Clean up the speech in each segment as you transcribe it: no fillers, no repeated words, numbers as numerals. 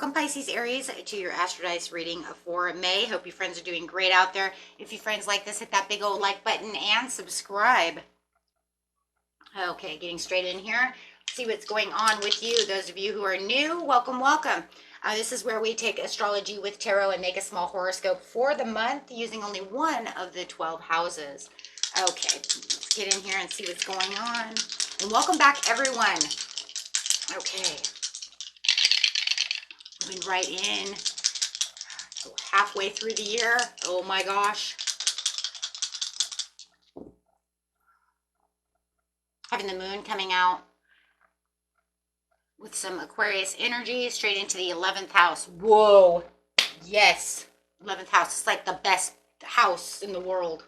Welcome, Pisces, Aries, to your Astro Dice reading for May. Hope you friends are doing great out there. If you friends like this, hit that big old like button and subscribe. Okay, getting straight in here. See what's going on with you. Those of you who are new, welcome, welcome. This is where we take astrology with tarot and make a small horoscope for the month using only one of the 12 houses. Okay, let's get in here and see what's going on. And welcome back, everyone. Okay. Moving right in. So halfway through the year. Oh my gosh. Having the moon coming out with some Aquarius energy straight into the 11th house. Whoa. Yes. 11th house. It's like the best house in the world.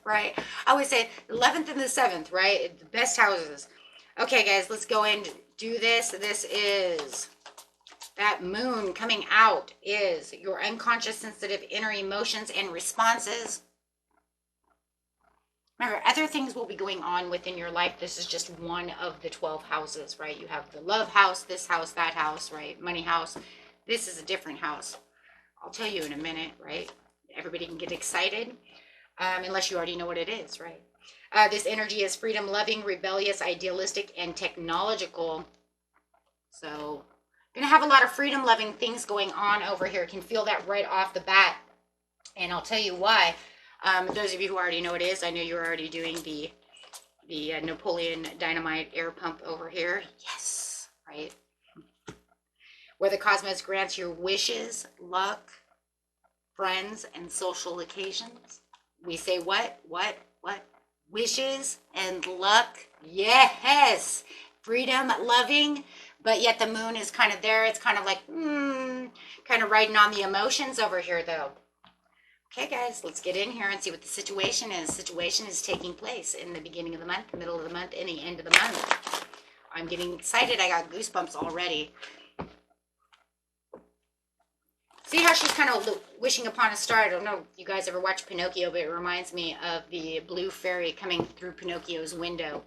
Right? I always say 11th and the 7th, right? The best houses. Okay, guys, let's go and do this. This is that moon coming out is your unconscious, sensitive inner emotions and responses. Remember, other things will be going on within your life. This is just one of the 12 houses, right? You have the love house, this house, that house, right? Money house. This is a different house. I'll tell you in a minute, right? Everybody can get excited, unless you already know what it is, right? This energy is freedom loving, rebellious, idealistic, and technological. So, gonna have a lot of freedom loving things going on over here. Can feel that right off the bat. And I'll tell you why. Those of you who already know what it is, I know you're already doing the Napoleon Dynamite air pump over here. Yes, right? Where the cosmos grants your wishes, luck, friends, and social occasions. We say what? Wishes and luck. Yes. Freedom, loving, but yet the moon is kind of there. It's kind of like, kind of riding on the emotions over here, though. Okay, guys, let's get in here and see what the situation is. The situation is taking place in the beginning of the month, the middle of the month, and the end of the month. I'm getting excited. I got goosebumps already. See how she's kind of wishing upon a star. I don't know if you guys ever watch Pinocchio, but it reminds me of the blue fairy coming through Pinocchio's window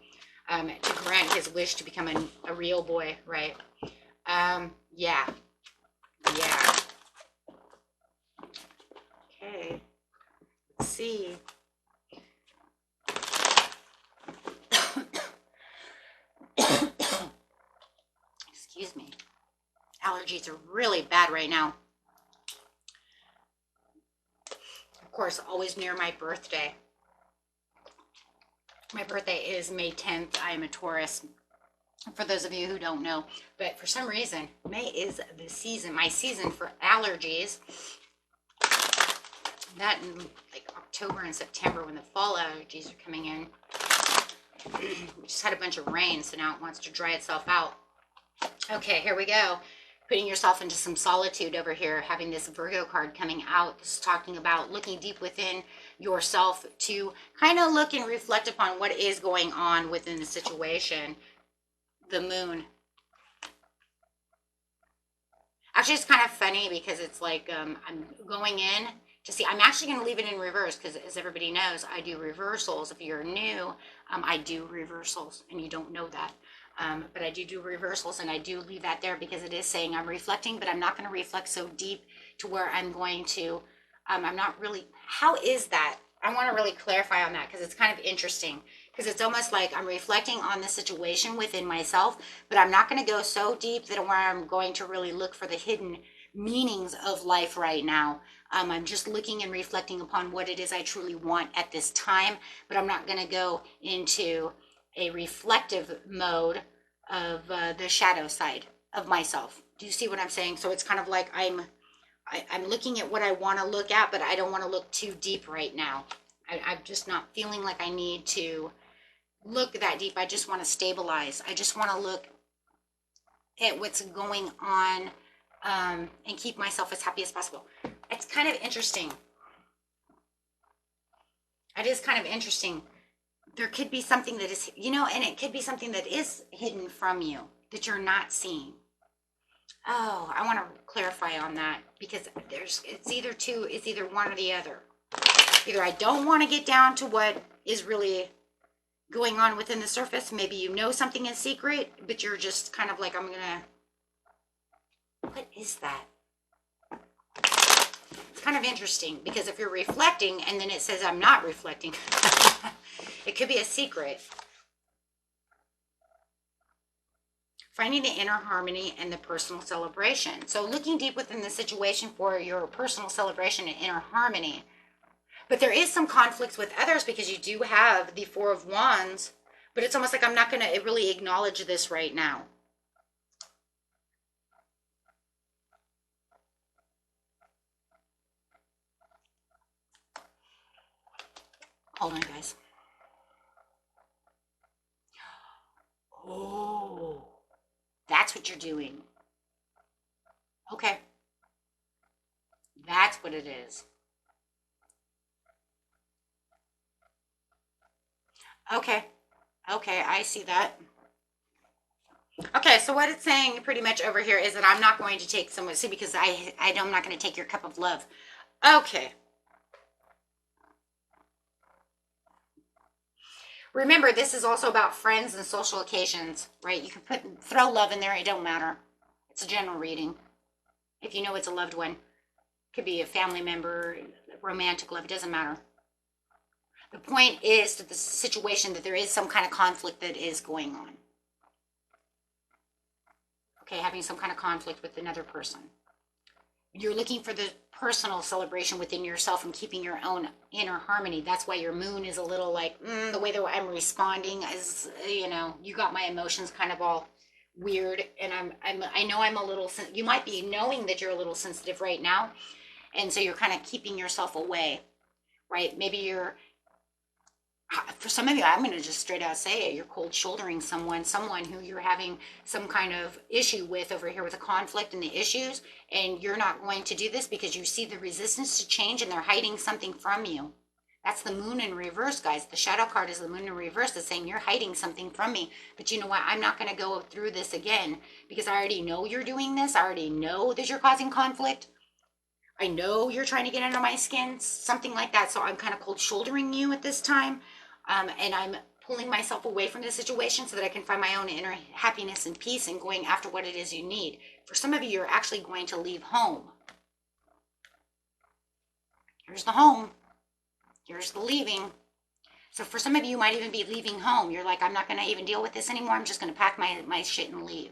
to grant his wish to become a real boy, right? Yeah. Okay. Let's see. Excuse me. Allergies are really bad right now. Of course, always near my birthday. My birthday is May 10th. I am a Taurus. For those of you who don't know, but for some reason, May is the season, my season for allergies. That in like October and September when the fall allergies are coming in. We just had a bunch of rain, so now it wants to dry itself out. Okay, here we go. Putting yourself into some solitude over here, having this Virgo card coming out. This is talking about looking deep within yourself to kind of look and reflect upon what is going on within the situation. The moon. Actually, it's kind of funny because it's like I'm going in to see. I'm actually going to leave it in reverse because, as everybody knows, I do reversals. If you're new, I do reversals, and you don't know that. But I do reversals, and I do leave that there because it is saying I'm reflecting, but I'm not going to reflect so deep to where I'm going to, I'm not really, how is that? I want to really clarify on that because it's kind of interesting because it's almost like I'm reflecting on the situation within myself, but I'm not going to go so deep that where I'm going to really look for the hidden meanings of life right now. I'm just looking and reflecting upon what it is I truly want at this time, but I'm not going to go into a reflective mode of the shadow side of myself. Do you see what I'm saying? So it's kind of like I'm looking at what I want to look at, but I don't want to look too deep right now. I'm just not feeling like I need to look that deep. I just want to stabilize. I just want to look at what's going on and keep myself as happy as possible. It's kind of interesting. It is kind of interesting. There could be something that is, and it could be something that is hidden from you that you're not seeing. Oh, I want to clarify on that because it's either one or the other. Either I don't want to get down to what is really, going on within the surface. Maybe you know something is secret, but you're just kind of like, what is that? It's kind of interesting because if you're reflecting and then it says I'm not reflecting, it could be a secret. Finding the inner harmony and the personal celebration. So looking deep within the situation for your personal celebration and inner harmony. But there is some conflicts with others because you do have the Four of Wands, but it's almost like I'm not going to really acknowledge this right now. Hold on, guys. Oh, that's what you're doing. Okay. That's what it is. Okay. Okay, I see that. Okay, so what it's saying pretty much over here is that I'm not going to take someone, see, because I'm not going to take your cup of love. Okay. Remember, this is also about friends and social occasions, right? You can throw love in there. It don't matter. It's a general reading. If you know it's a loved one, could be a family member, romantic love. It doesn't matter. The point is that the situation that there is some kind of conflict that is going on. Okay, having some kind of conflict with another person. You're looking for the personal celebration within yourself and keeping your own inner harmony. That's why your moon is a little like, the way that I'm responding is, you got my emotions kind of all weird. And I know I'm a little, you might be knowing that you're a little sensitive right now. And so you're kind of keeping yourself away, right? Maybe for some of you, I'm going to just straight out say it. You're cold shouldering someone who you're having some kind of issue with over here with the conflict and the issues. And you're not going to do this because you see the resistance to change and they're hiding something from you. That's the moon in reverse, guys. The shadow card is the moon in reverse. It's saying you're hiding something from me. But you know what? I'm not going to go through this again because I already know you're doing this. I already know that you're causing conflict. I know you're trying to get under my skin, something like that. So I'm kind of cold shouldering you at this time. And I'm pulling myself away from the situation so that I can find my own inner happiness and peace and going after what it is you need. For some of you, you're actually going to leave home. Here's the home. Here's the leaving. So for some of you, you might even be leaving home. You're like, I'm not going to even deal with this anymore. I'm just going to pack my shit and leave.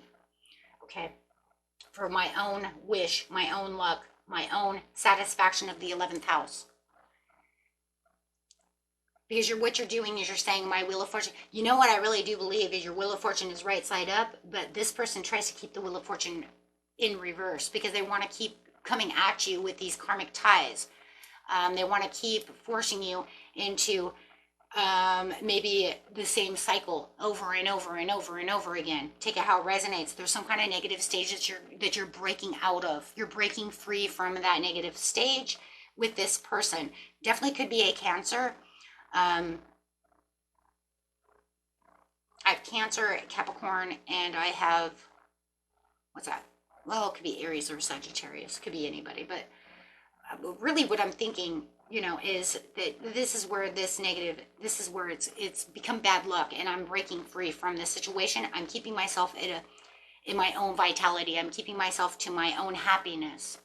Okay. For my own wish, my own luck, my own satisfaction of the 11th house. Because what you're doing is you're saying my wheel of fortune. You know what I really do believe is your wheel of fortune is right side up, but this person tries to keep the wheel of fortune in reverse because they want to keep coming at you with these karmic ties. They want to keep forcing you into maybe the same cycle over and over and over and over again. Take it how it resonates. There's some kind of negative stage that you're breaking out of. You're breaking free from that negative stage with this person. Definitely could be a Cancer. I have Cancer, Capricorn, and I have, what's that? Well, it could be Aries or Sagittarius. Could be anybody. But really what I'm thinking, is that this is where it's become bad luck, and I'm breaking free from this situation. I'm keeping myself in my own vitality. I'm keeping myself to my own happiness.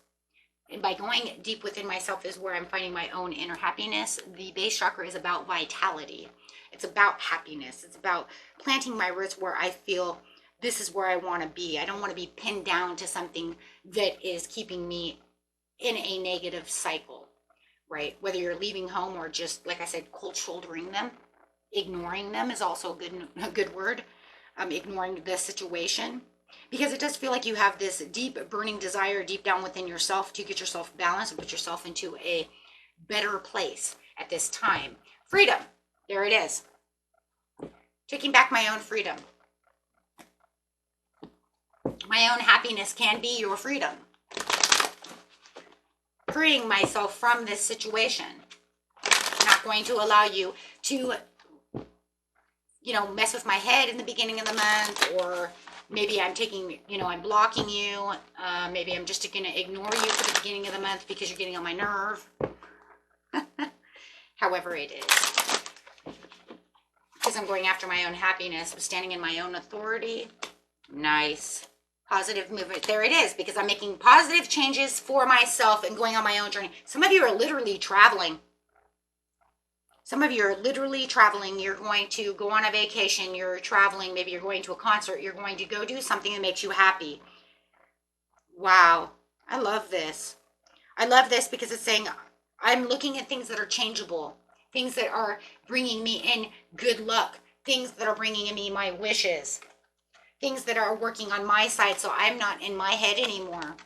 And by going deep within myself is where I'm finding my own inner happiness. The base chakra is about vitality. It's about happiness. It's about planting my roots where I feel this is where I want to be. I don't want to be pinned down to something that is keeping me in a negative cycle, right? Whether you're leaving home or just, like I said, cold shouldering them, ignoring them is also a good word. Ignoring the situation. Because it does feel like you have this deep burning desire deep down within yourself to get yourself balanced and put yourself into a better place at this time. Freedom. There it is. Taking back my own freedom. My own happiness can be your freedom. Freeing myself from this situation. I'm not going to allow you to, mess with my head in the beginning of the month, or maybe I'm I'm blocking you. Maybe I'm just going to ignore you for the beginning of the month because you're getting on my nerve. However it is. because I'm going after my own happiness. I'm standing in my own authority. Nice. Positive movement. There it is, because I'm making positive changes for myself and going on my own journey. Some of you are literally traveling. Some of you are literally traveling. You're going to go on a vacation. You're traveling. Maybe you're going to a concert. You're going to go do something that makes you happy. Wow. I love this. I love this because it's saying I'm looking at things that are changeable, things that are bringing me in good luck, things that are bringing in me my wishes, things that are working on my side so I'm not in my head anymore.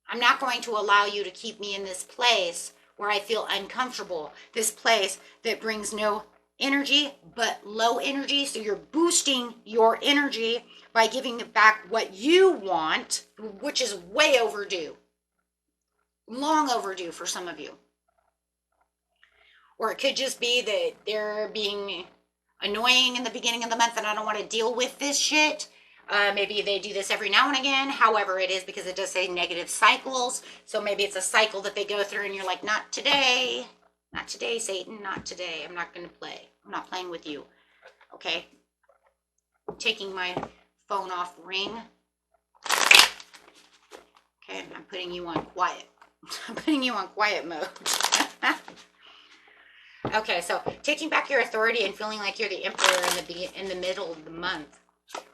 I'm not going to allow you to keep me in this place where I feel uncomfortable, this place that brings no energy but low energy. So you're boosting your energy by giving back what you want, which is way overdue. Long overdue for some of you. Or it could just be that they're being annoying in the beginning of the month and I don't want to deal with this shit. Maybe they do this every now and again. However it is, because it does say negative cycles. So maybe it's a cycle that they go through and you're like, not today. Not today, Satan. Not today. I'm not going to play. I'm not playing with you. Okay. I'm taking my phone off ring. Okay. I'm putting you on quiet. I'm putting you on quiet mode. Okay, so taking back your authority and feeling like you're the emperor in the middle of the month,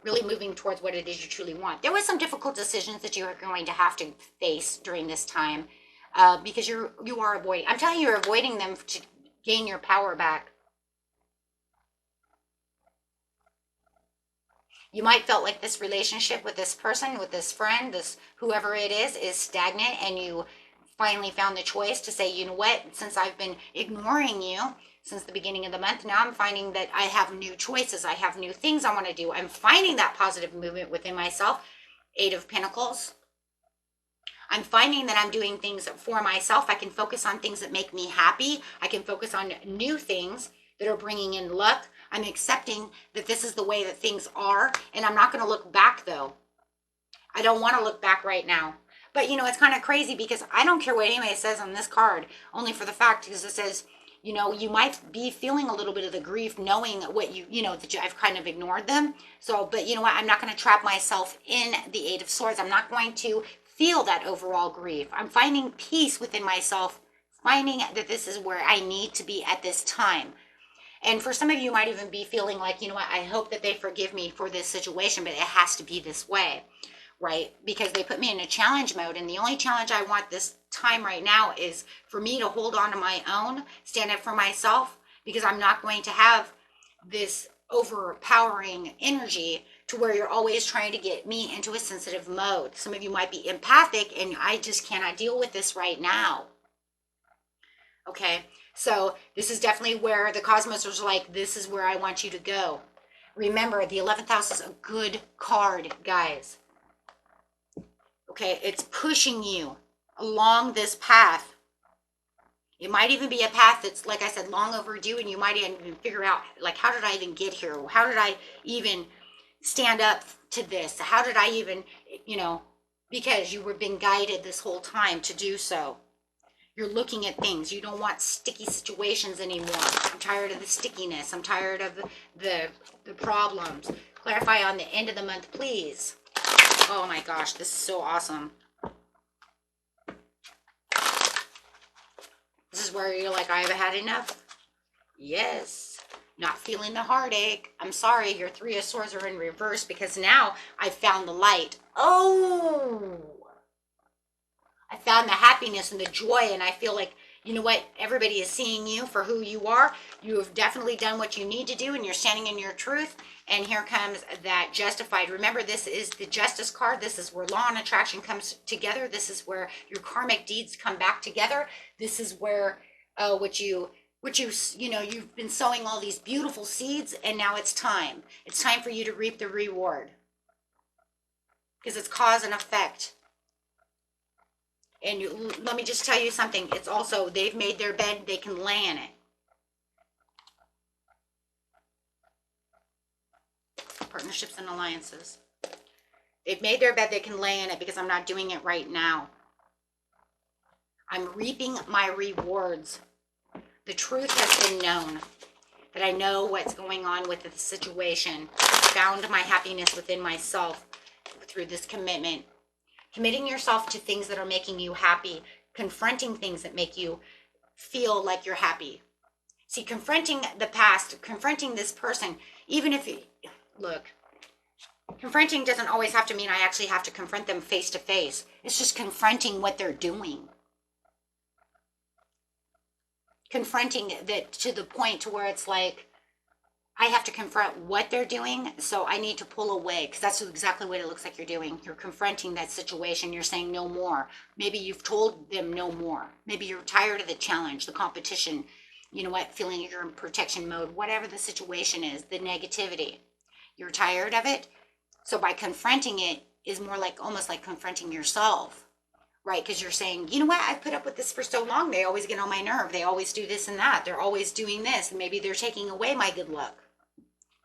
really moving towards what it is you truly want. There were some difficult decisions that you are going to have to face during this time because you are avoiding. I'm telling you, you're avoiding them to gain your power back. You might felt like this relationship with this person, with this friend, this whoever it is stagnant, and you finally found the choice to say, you know what, since I've been ignoring you since the beginning of the month, now I'm finding that I have new choices. I have new things I want to do. I'm finding that positive movement within myself. 8 of Pentacles. I'm finding that I'm doing things for myself. I can focus on things that make me happy. I can focus on new things that are bringing in luck. I'm accepting that this is the way that things are, and I'm not going to look back though. I don't want to look back right now. But, you know, it's kind of crazy because I don't care what anybody says on this card, only for the fact because it says, you know, you might be feeling a little bit of the grief knowing what that I've kind of ignored them. So, but you know what? I'm not going to trap myself in the 8 of Swords. I'm not going to feel that overall grief. I'm finding peace within myself, finding that this is where I need to be at this time. And for some of you, you might even be feeling like, you know what? I hope that they forgive me for this situation, but it has to be this way. Right? Because they put me in a challenge mode. And the only challenge I want this time right now is for me to hold on to my own, stand up for myself, because I'm not going to have this overpowering energy to where you're always trying to get me into a sensitive mode. Some of you might be empathic and I just cannot deal with this right now. Okay. So this is definitely where the cosmos was like, this is where I want you to go. Remember, the 11th house is a good card, guys. Okay, it's pushing you along this path. It might even be a path that's, like I said, long overdue, and you might even figure out, like, how did I even get here? How did I even stand up to this? How did I even, because you were being guided this whole time to do so. You're looking at things. You don't want sticky situations anymore. I'm tired of the stickiness. I'm tired of the problems. Clarify on the end of the month, please. Oh my gosh, this is so awesome. This is where you're like, I've had enough. Yes. Not feeling the heartache. I'm sorry, your 3 of Swords are in reverse because now I found the light. Oh! I found the happiness and the joy, and I feel like, you know what? Everybody is seeing you for who you are. You have definitely done what you need to do, and you're standing in your truth. And here comes that Justified. Remember, this is the Justice card. This is where law and attraction comes together. This is where your karmic deeds come back together. This is where you've been sowing all these beautiful seeds, and now it's time. It's time for you to reap the reward. Because it's cause and effect. And let me just tell you something. It's also, they've made their bed, they can lay in it. Partnerships and alliances. They've made their bed, they can lay in it because I'm not doing it right now. I'm reaping my rewards. The truth has been known. that I know what's going on with the situation. I found my happiness within myself through this commitment. Committing yourself to things that are making you happy, confronting things that make you feel like you're happy. See, confronting the past, confronting this person, even if you, look, confronting doesn't always have to mean I actually have to confront them face to face. It's just confronting what they're doing. Confronting that to the point to where it's like, I have to confront what they're doing, so I need to pull away, because that's exactly what it looks like you're doing. You're confronting that situation. You're saying no more. Maybe you've told them no more. Maybe you're tired of the challenge, the competition, you know what, feeling you're in protection mode, whatever the situation is, the negativity. You're tired of it. So by confronting it is more like almost like confronting yourself, right? Because you're saying, you know what, I've put up with this for so long. They always get on my nerve. They always do this and that. They're always doing this. And maybe they're taking away my good luck.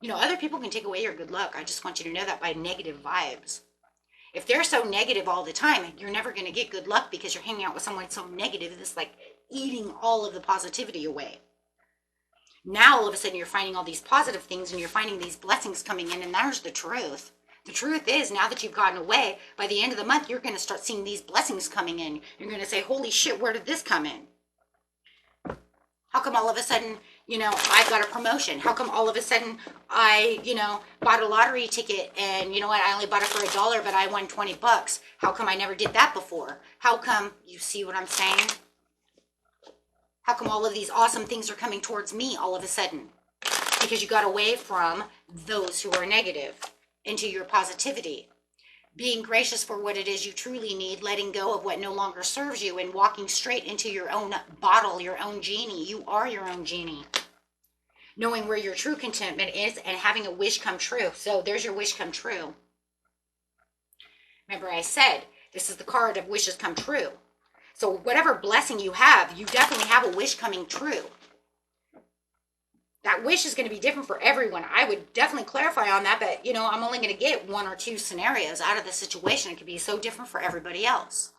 You know, other people can take away your good luck. I just want you to know that by negative vibes. If they're so negative all the time, you're never going to get good luck because you're hanging out with someone so negative. It's like eating all of the positivity away. Now, all of a sudden, you're finding all these positive things and you're finding these blessings coming in. And there's the truth. The truth is, now that you've gotten away, by the end of the month, you're going to start seeing these blessings coming in. You're going to say, holy shit, where did this come in? How come all of a sudden, you know, I've got a promotion? How come all of a sudden I, you know, bought a lottery ticket and you know what, I only bought it for $1, but I won $20. How come I never did that before? How come, you see what I'm saying? How come all of these awesome things are coming towards me all of a sudden? Because you got away from those who are negative into your positivity. Being gracious for what it is you truly need, letting go of what no longer serves you, and walking straight into your own bottle, your own genie. You are your own genie. Knowing where your true contentment is and having a wish come true. So there's your wish come true. Remember I said, this is the card of wishes come true. So whatever blessing you have, you definitely have a wish coming true. That wish is going to be different for everyone. I would definitely clarify on that, but you know, I'm only going to get 1 or 2 scenarios out of the situation. It could be so different for everybody else.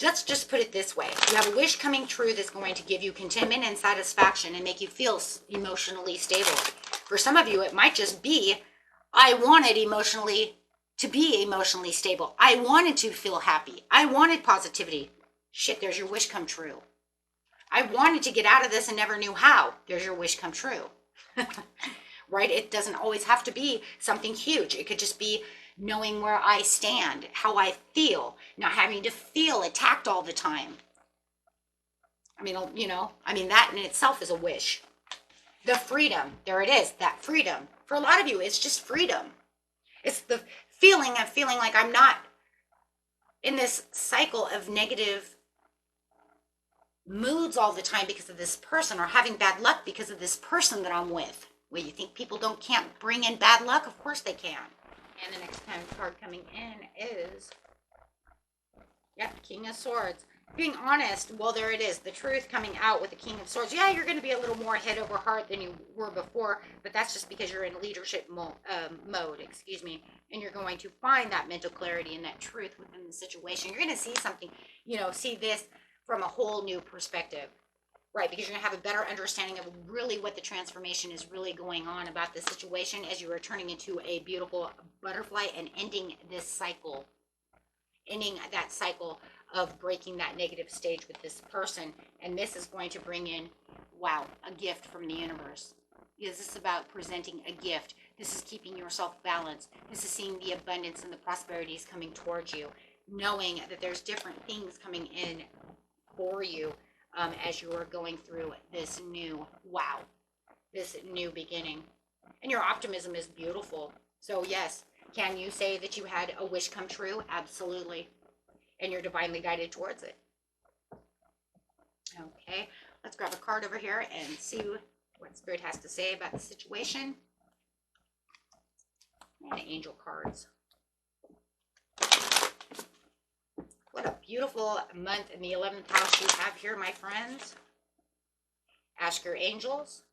Let's just put it this way. You have a wish coming true that's going to give you contentment and satisfaction and make you feel emotionally stable. For some of you, it might just be, I wanted to be emotionally stable. I wanted to feel happy. I wanted positivity. Shit, there's your wish come true. I wanted to get out of this and never knew how. There's your wish come true. Right? It doesn't always have to be something huge. It could just be knowing where I stand, how I feel, not having to feel attacked all the time. I mean, you know, that in itself is a wish. The freedom, there it is, that freedom. For a lot of you, it's just freedom. It's the feeling of feeling like I'm not in this cycle of negative moods all the time because of this person, or having bad luck because of this person that I'm with. Well, you think people can't bring in bad luck? Of course they can. And the next card coming in is, King of Swords. Being honest, well, there it is. The truth coming out with the King of Swords. Yeah, you're going to be a little more head over heart than you were before, but that's just because you're in leadership mode, and you're going to find that mental clarity and that truth within the situation. You're going to see something, see this from a whole new perspective, right? Because you're going to have a better understanding of really what the transformation is really going on about the situation as you are turning into a beautiful butterfly and ending this cycle, ending that cycle of breaking that negative stage with this person. And this is going to bring in, wow, a gift from the universe. Because this is about presenting a gift. This is keeping yourself balanced. This is seeing the abundance and the prosperities coming towards you, knowing that there's different things coming in for you as you are going through this new, this new beginning. And your optimism is beautiful. So yes, can you say that you had a wish come true? Absolutely. And you're divinely guided towards it. Okay, let's grab a card over here and see what Spirit has to say about the situation. And angel cards. What a beautiful month in the 11th house you have here, my friends. Ask your angels.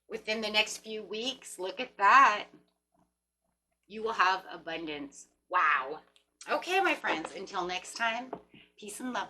Within the next few weeks, look at that. You will have abundance. Wow. Okay, my friends, until next time, peace and love.